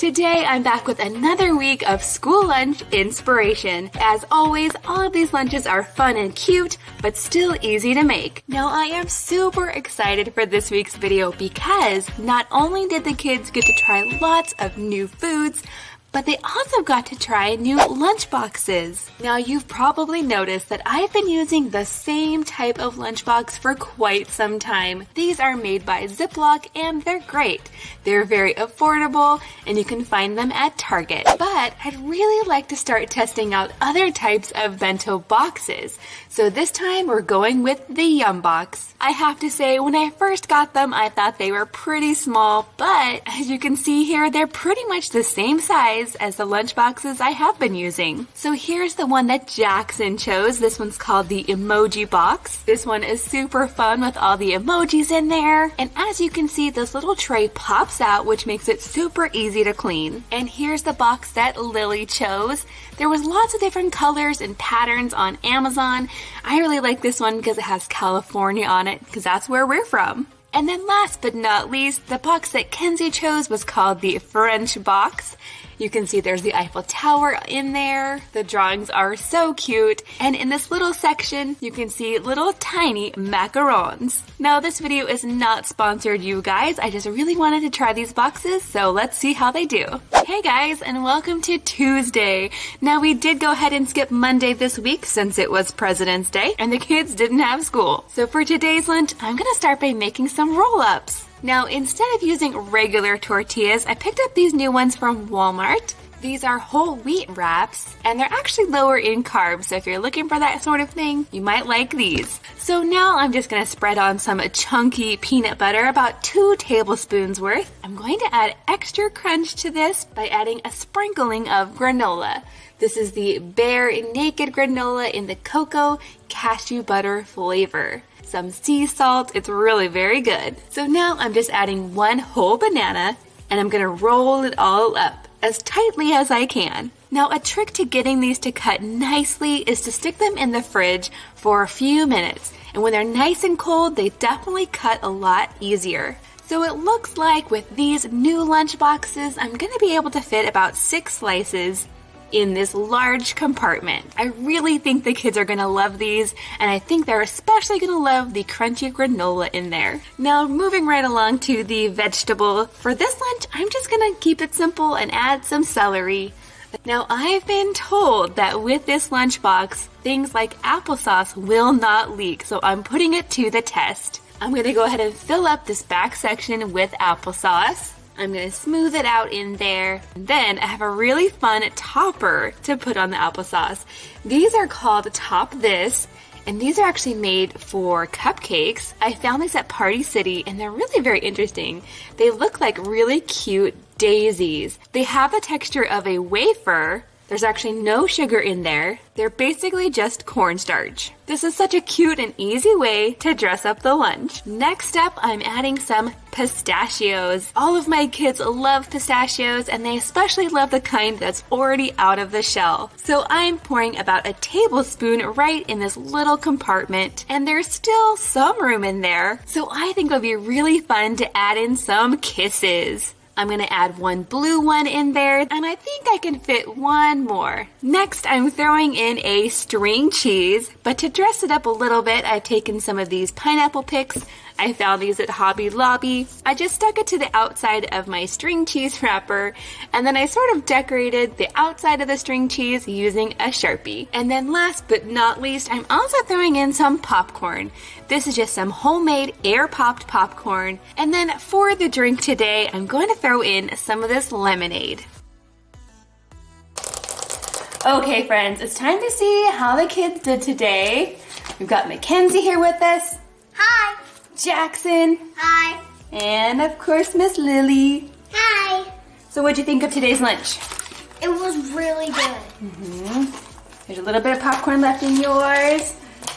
Today I'm back with another week of school lunch inspiration. As always, all of these lunches are fun and cute, but still easy to make. Now I am super excited for this week's video because not only did the kids get to try lots of new foods, but they also got to try new lunch boxes. Now you've probably noticed that I've been using the same type of lunchbox for quite some time. These are made by Ziploc and they're great. They're very affordable and you can find them at Target. But I'd really like to start testing out other types of bento boxes. So this time we're going with the Yum Box. I have to say, when I first got them, I thought they were pretty small, but as you can see here, they're pretty much the same size as the lunch boxes I have been using. So here's the one that Jackson chose. This one's called the Emoji Box. This one is super fun with all the emojis in there. And as you can see, this little tray pops out, which makes it super easy to clean. And here's the box that Lily chose. There was lots of different colors and patterns on Amazon. I really like this one because it has California on it, because that's where we're from. And then last but not least, the box that Kenzie chose was called the French Box. You can see there's the Eiffel Tower in there. The drawings are so cute. And in this little section, you can see little tiny macarons. Now, this video is not sponsored, you guys. I just really wanted to try these boxes, so let's see how they do. Hey guys, and welcome to Tuesday. Now, we did go ahead and skip Monday this week since it was President's Day and the kids didn't have school. So for today's lunch, I'm gonna start by making some roll-ups. Now, instead of using regular tortillas, I picked up these new ones from Walmart. These are whole wheat wraps, and they're actually lower in carbs, so if you're looking for that sort of thing, you might like these. So now I'm just gonna spread on some chunky peanut butter, about 2 tablespoons worth. I'm going to add extra crunch to this by adding a sprinkling of granola. This is the Bare Naked granola in the cocoa cashew butter flavor. Some sea salt. It's really very good. So now I'm just adding 1 whole banana and I'm gonna roll it all up as tightly as I can. Now, a trick to getting these to cut nicely is to stick them in the fridge for a few minutes. And when they're nice and cold, they definitely cut a lot easier. So it looks like with these new lunch boxes, I'm gonna be able to fit about 6 slices in this large compartment. I really think the kids are gonna love these, and I think they're especially gonna love the crunchy granola in there. Now, moving right along to the vegetable. For this lunch, I'm just gonna keep it simple and add some celery. Now, I've been told that with this lunchbox, things like applesauce will not leak, so I'm putting it to the test. I'm gonna go ahead and fill up this back section with applesauce. I'm going to smooth it out in there. And then I have a really fun topper to put on the applesauce. These are called Top This, and these are actually made for cupcakes. I found these at Party City, and they're really very interesting. They look like really cute daisies. They have the texture of a wafer. There's actually no sugar in there. They're basically just cornstarch. This is such a cute and easy way to dress up the lunch. Next up, I'm adding some pistachios. All of my kids love pistachios, and they especially love the kind that's already out of the shell. So I'm pouring about a tablespoon right in this little compartment, and there's still some room in there. So I think it'll be really fun to add in some kisses. I'm going to add 1 blue one in there, and I think I can fit 1 more. Next, I'm throwing in a string cheese, but to dress it up a little bit, I've taken some of these pineapple picks. I found these at Hobby Lobby. I just stuck it to the outside of my string cheese wrapper, and then I sort of decorated the outside of the string cheese using a Sharpie. And then last but not least, I'm also throwing in some popcorn. This is just some homemade air-popped popcorn. And then for the drink today, I'm going to throw in some of this lemonade. Okay, friends, it's time to see how the kids did today. We've got Mackenzie here with us. Hi. Jackson. Hi. And of course, Miss Lily. Hi. So what'd you think of today's lunch? It was really good. There's a little bit of popcorn left in yours.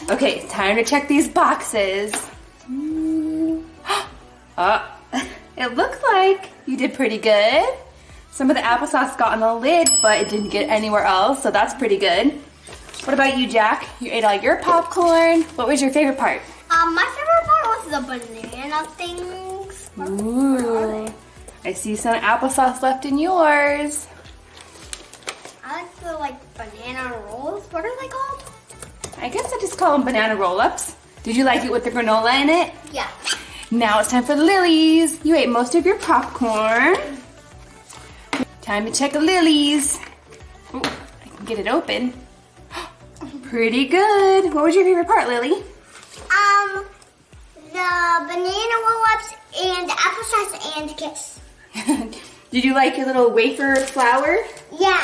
Okay, it's time to check these boxes. Oh, it looks like you did pretty good. Some of the applesauce got on the lid, but it didn't get anywhere else, so that's pretty good. What about you, Jack? You ate all your popcorn. What was your favorite part? My favorite part was the banana things. Ooh. I see some applesauce left in yours. I like the banana rolls. What are they called? I guess I just call them banana roll-ups. Did you like it with the granola in it? Yeah. Now it's time for Lily's. You ate most of your popcorn. Time to check Lily's. Ooh, I can get it open. Pretty good. What was your favorite part, Lily? The banana roll-ups and the applesauce and kiss. Did you like your little wafer flower? Yeah.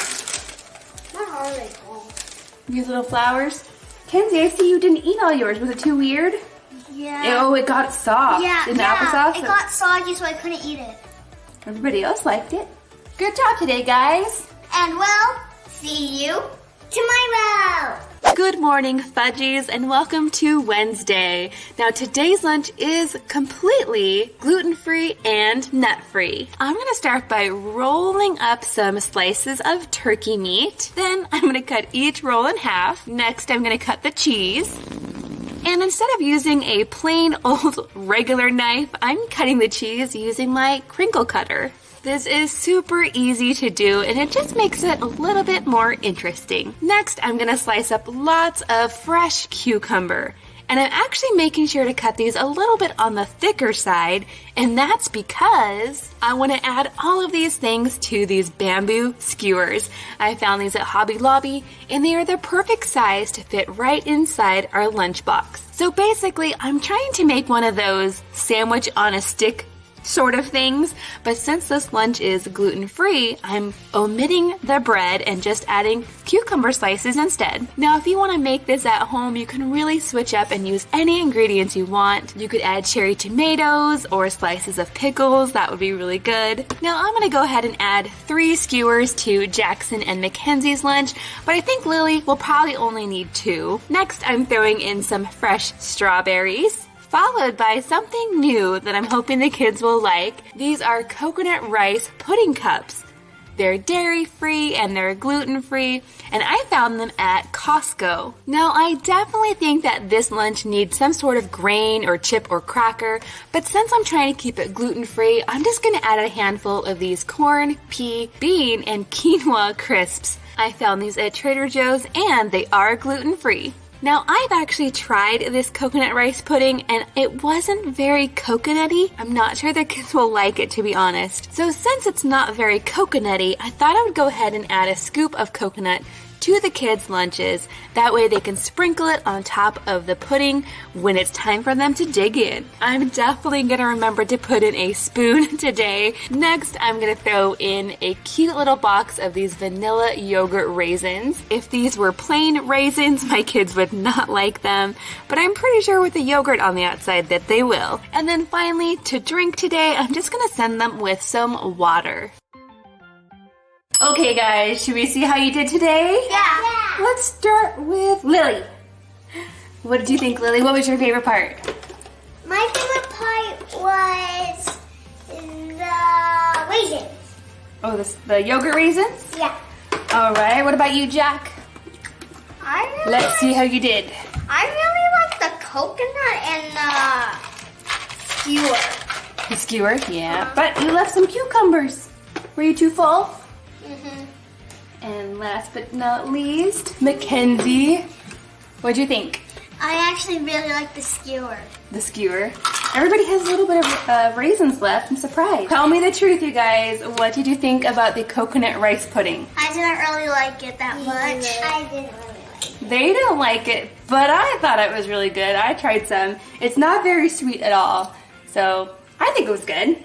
What are they called? Your little flowers? Kenzie, I see you didn't eat all yours. Was it too weird? Yeah. Oh, it got soft. Yeah, in the applesauce? It got soggy, so I couldn't eat it. Everybody else liked it. Good job today, guys. And we'll see you tomorrow. Good morning, Fudgies, and welcome to Wednesday. Now, today's lunch is completely gluten-free and nut-free. I'm going to start by rolling up some slices of turkey meat. Then I'm going to cut each roll in half. Next, I'm going to cut the cheese. And instead of using a plain old regular knife, I'm cutting the cheese using my crinkle cutter. This is super easy to do, and it just makes it a little bit more interesting. Next, I'm gonna slice up lots of fresh cucumber. And I'm actually making sure to cut these a little bit on the thicker side, and that's because I want to add all of these things to these bamboo skewers. I found these at Hobby Lobby, and they are the perfect size to fit right inside our lunchbox. So basically, I'm trying to make one of those sandwich on a stick sort of things, but since this lunch is gluten-free, I'm omitting the bread and just adding cucumber slices instead. Now, if you want to make this at home, you can really switch up and use any ingredients you want. You could add cherry tomatoes or slices of pickles. That would be really good. Now, I'm going to go ahead and add 3 skewers to Jackson and Mackenzie's lunch, but I think Lily will probably only need 2. Next, I'm throwing in some fresh strawberries, followed by something new that I'm hoping the kids will like. These are coconut rice pudding cups. They're dairy-free and they're gluten-free, and I found them at Costco. Now, I definitely think that this lunch needs some sort of grain or chip or cracker, but since I'm trying to keep it gluten-free, I'm just gonna add a handful of these corn, pea, bean, and quinoa crisps. I found these at Trader Joe's, and they are gluten-free. Now, I've actually tried this coconut rice pudding, and it wasn't very coconutty. I'm not sure the kids will like it, to be honest. So since it's not very coconutty, I thought I would go ahead and add a scoop of coconut to the kids' lunches. That way they can sprinkle it on top of the pudding when it's time for them to dig in. I'm definitely gonna remember to put in a spoon today. Next, I'm gonna throw in a cute little box of these vanilla yogurt raisins. If these were plain raisins, my kids would not like them, but I'm pretty sure with the yogurt on the outside that they will. And then finally, to drink today, I'm just gonna send them with some water. Okay guys, should we see how you did today? Yeah. Let's start with Lily. What did you think, Lily? What was your favorite part? My favorite part was the raisins. Oh, the yogurt raisins? Yeah. All right, what about you, Jack? Let's see how you did. I really like the coconut and the skewer. The skewer, yeah. But you left some cucumbers. Were you too full? And last but not least, Mackenzie. What'd you think? I actually really like the skewer. The skewer. Everybody has a little bit of raisins left. I'm surprised. Tell me the truth, you guys. What did you think about the coconut rice pudding? I didn't really like it that much. I didn't really like it. They didn't like it, but I thought it was really good. I tried some. It's not very sweet at all. So I think it was good.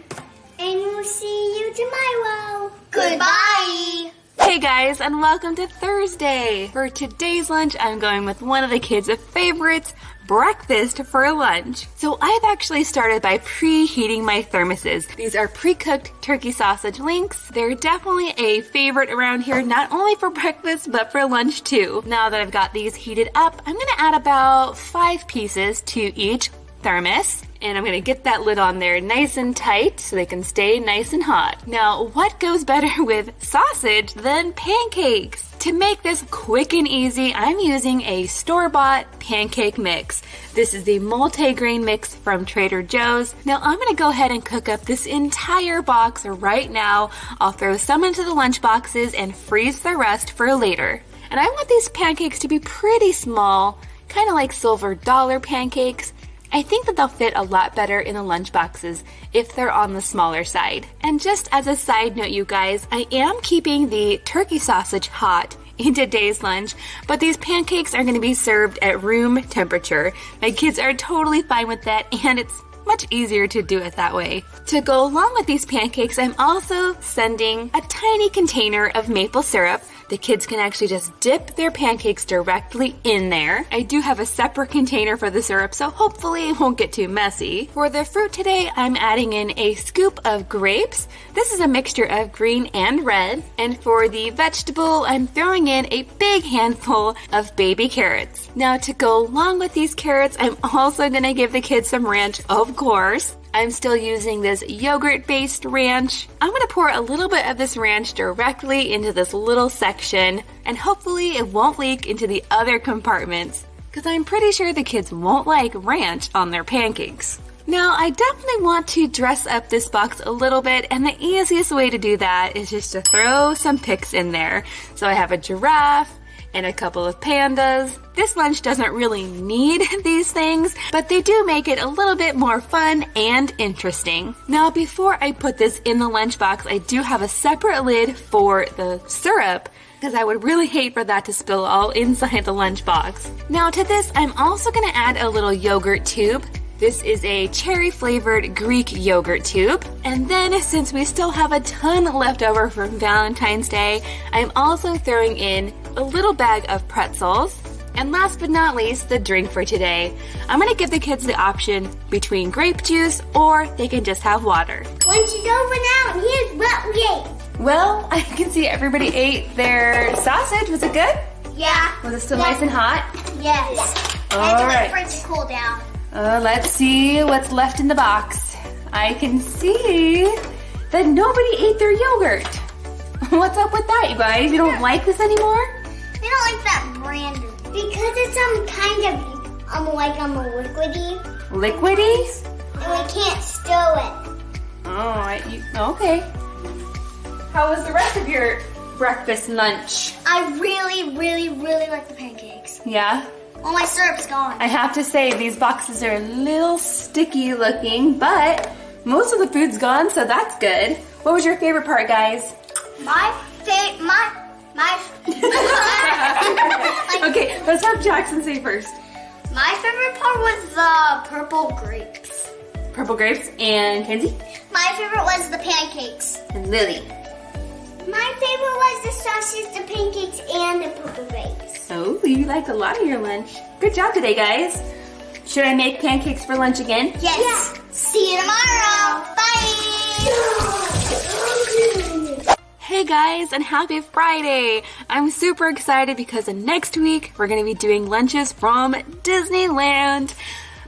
And we'll see you tomorrow. Goodbye. Hey guys, and welcome to Thursday. For today's lunch, I'm going with one of the kids' favorites, breakfast for lunch. So I've actually started by preheating my thermoses. These are pre-cooked turkey sausage links. They're definitely a favorite around here, not only for breakfast, but for lunch too. Now that I've got these heated up, I'm gonna add about 5 pieces to each thermos. And I'm gonna get that lid on there nice and tight so they can stay nice and hot. Now, what goes better with sausage than pancakes? To make this quick and easy, I'm using a store-bought pancake mix. This is the multi-grain mix from Trader Joe's. Now I'm going to go ahead and cook up this entire box right now. I'll throw some into the lunch boxes and freeze the rest for later. And I want these pancakes to be pretty small, kind of like silver dollar pancakes. I think that they'll fit a lot better in the lunch boxes if they're on the smaller side. And just as a side note, you guys, I am keeping the turkey sausage hot in today's lunch, but these pancakes are going to be served at room temperature. My kids are totally fine with that, and it's much easier to do it that way. To go along with these pancakes, I'm also sending a tiny container of maple syrup. The kids can actually just dip their pancakes directly in there. I do have a separate container for the syrup, so hopefully it won't get too messy. For the fruit today, I'm adding in a scoop of grapes. This is a mixture of green and red. And for the vegetable, I'm throwing in a big handful of baby carrots. Now to go along with these carrots, I'm also gonna give the kids some ranch, of course. I'm still using this yogurt-based ranch. I'm going to pour a little bit of this ranch directly into this little section, and hopefully it won't leak into the other compartments, because I'm pretty sure the kids won't like ranch on their pancakes. Now, I definitely want to dress up this box a little bit, and the easiest way to do that is just to throw some pics in there. So I have a giraffe and a couple of pandas. This lunch doesn't really need these things, but they do make it a little bit more fun and interesting. Now, before I put this in the lunchbox, I do have a separate lid for the syrup, because I would really hate for that to spill all inside the lunchbox. Now to this, I'm also going to add a little yogurt tube. This is a cherry-flavored Greek yogurt tube. And then, since we still have a ton left over from Valentine's Day, I'm also throwing in a little bag of pretzels. And last but not least, the drink for today. I'm going to give the kids the option between grape juice or they can just have water. Lunch is over now, and here's what we ate. Well, I can see everybody ate their sausage. Was it good? Yeah. Was it still nice and hot? Yes. All I had to right. wait for it to cool down. Let's see what's left in the box. I can see that nobody ate their yogurt. What's up with that, you guys? You don't like this anymore? I don't like that brand. Because it's kind of liquidy. Liquidy? And we can't stow it. Oh, okay. How was the rest of your breakfast lunch? I really, really, really like the pancakes. Yeah? All my syrup's gone. I have to say, these boxes are a little sticky looking, but most of the food's gone, so that's good. What was your favorite part, guys? Okay, let's have Jackson say first. My favorite part was the purple grapes. Purple grapes. And Kenzie? My favorite was the pancakes. And Lily. My favorite was the sausage, the pancakes, and the purple grapes. Oh, you liked a lot of your lunch. Good job today, guys. Should I make pancakes for lunch again? Yes. Yeah. See you tomorrow. Bye. Hey guys, and happy Friday! I'm super excited because next week we're going to be doing lunches from Disneyland.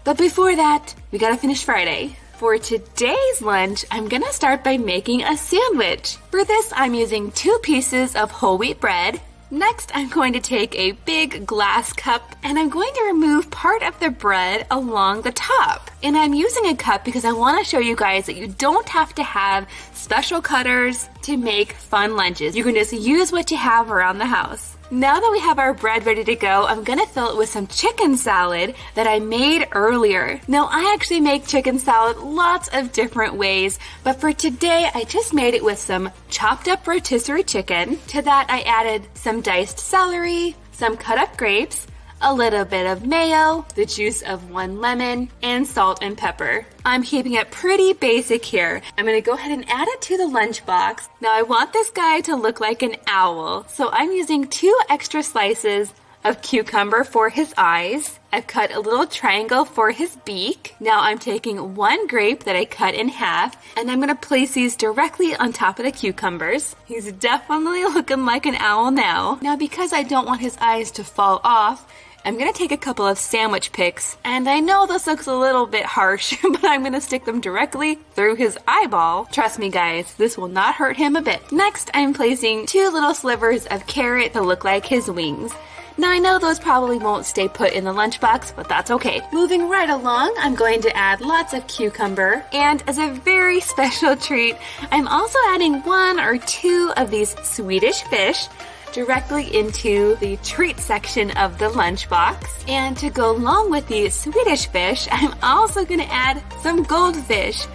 But before that, we gotta finish Friday. For today's lunch, I'm gonna start by making a sandwich. For this, I'm using 2 pieces of whole wheat bread. Next, I'm going to take a big glass cup and I'm going to remove part of the bread along the top. And I'm using a cup because I want to show you guys that you don't have to have special cutters to make fun lunches. You can just use what you have around the house. Now that we have our bread ready to go, I'm gonna fill it with some chicken salad that I made earlier. Now, I actually make chicken salad lots of different ways, but for today, I just made it with some chopped up rotisserie chicken. To that, I added some diced celery, some cut up grapes, a little bit of mayo, the juice of 1 lemon, and salt and pepper. I'm keeping it pretty basic here. I'm gonna go ahead and add it to the lunchbox. Now I want this guy to look like an owl, so I'm using 2 extra slices of cucumber for his eyes. I've cut a little triangle for his beak. Now I'm taking 1 grape that I cut in half, and I'm gonna place these directly on top of the cucumbers. He's definitely looking like an owl now. Now because I don't want his eyes to fall off, I'm gonna take a couple of sandwich picks, and I know this looks a little bit harsh, but I'm gonna stick them directly through his eyeball. Trust me guys, this will not hurt him a bit. Next, I'm placing 2 little slivers of carrot to look like his wings. Now I know those probably won't stay put in the lunchbox, but that's okay. Moving right along, I'm going to add lots of cucumber, and as a very special treat, I'm also adding 1 or 2 of these Swedish fish directly into the treat section of the lunchbox. And to go along with the Swedish fish, I'm also going to add some goldfish.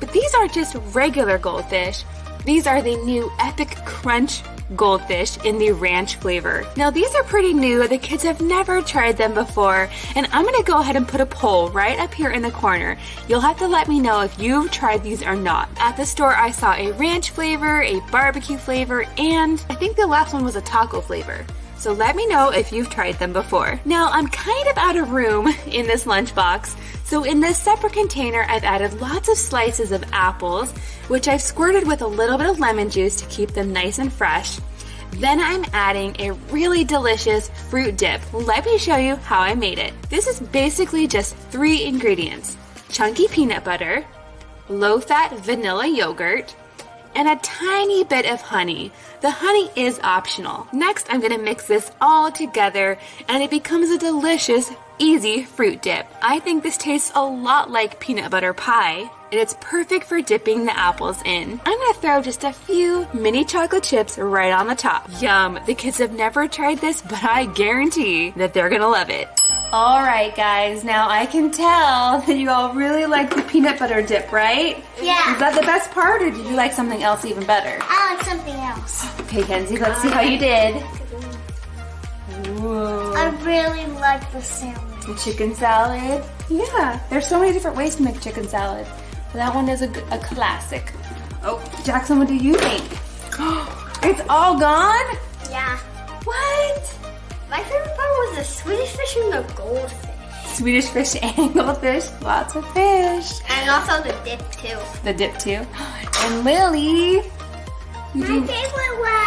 But these are just regular goldfish. These are the new Epic Crunch goldfish in the ranch flavor. Now these are pretty new, the kids have never tried them before, and I'm gonna go ahead and put a poll right up here in the corner. You'll have to let me know if you've tried these or not. At the store I saw a ranch flavor, a barbecue flavor, and I think the last one was a taco flavor. So let me know if you've tried them before. Now I'm kind of out of room in this lunchbox, so in this separate container I've added lots of slices of apples, which I've squirted with a little bit of lemon juice to keep them nice and fresh. Then I'm adding a really delicious fruit dip. Let me show you how I made it. This is basically just 3 ingredients: chunky peanut butter, low-fat vanilla yogurt, and a tiny bit of honey. The honey is optional. Next, I'm gonna mix this all together and it becomes a delicious, easy fruit dip. I think this tastes a lot like peanut butter pie, and it's perfect for dipping the apples in. I'm gonna throw just a few mini chocolate chips right on the top. Yum! The kids have never tried this, but I guarantee that they're gonna love it. Alright guys, now I can tell that you all really like the peanut butter dip, right? Yeah. Is that the best part, or did you like something else even better? I like something else. Okay, Kenzie, let's see how you did. Whoa. I really like the sandwich. The chicken salad. Yeah, there's so many different ways to make chicken salad. But that one is a classic. Oh, Jackson, what do you think? It's all gone? Yeah. What? My favorite part was the Swedish fish and the goldfish. Swedish fish and goldfish. Lots of fish. And also the dip too. The dip too. And Lily. My favorite was